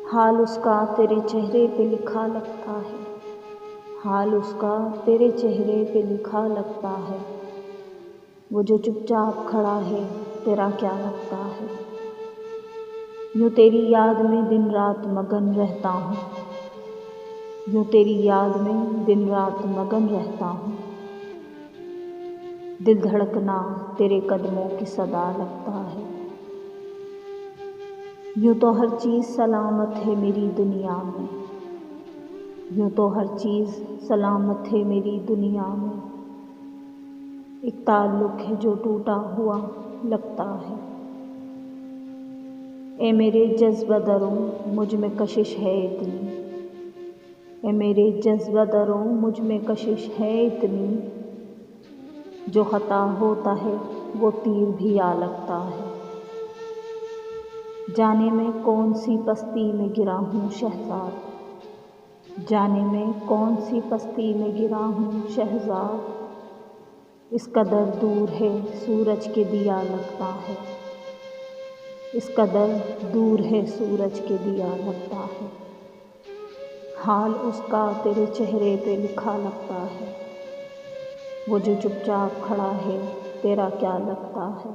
हाल उसका तेरे चेहरे पे लिखा लगता है, हाल उसका तेरे चेहरे पे लिखा लगता है। वो जो चुपचाप खड़ा है तेरा क्या लगता है। यूँ तेरी याद में दिन रात मगन रहता हूँ, यूँ तेरी याद में दिन रात मगन रहता हूँ। दिल धड़कना तेरे कदमों की सदा लगता है। यूँ तो हर चीज़ सलामत है मेरी दुनिया में, यूँ तो हर चीज़ सलामत है मेरी दुनिया में। एक ताल्लुक़ है जो टूटा हुआ लगता है। ए मेरे जज़्बा दरों मुझ में कशिश है इतनी, ए मेरे जज़्बा दरों मुझ में कशिश है इतनी। जो ख़ता होता है वो तीर भी आ लगता है। जाने में कौन सी पस्ती में गिरा हूँ शहज़ाद, जाने में कौन सी पस्ती में गिरा हूँ शहज़ाद। इस कदर दूर है सूरज के दिया लगता है, इस कदर दूर है सूरज के दिया लगता है। हाल उसका तेरे चेहरे पे लिखा लगता है। वो जो चुपचाप खड़ा है तेरा क्या लगता है।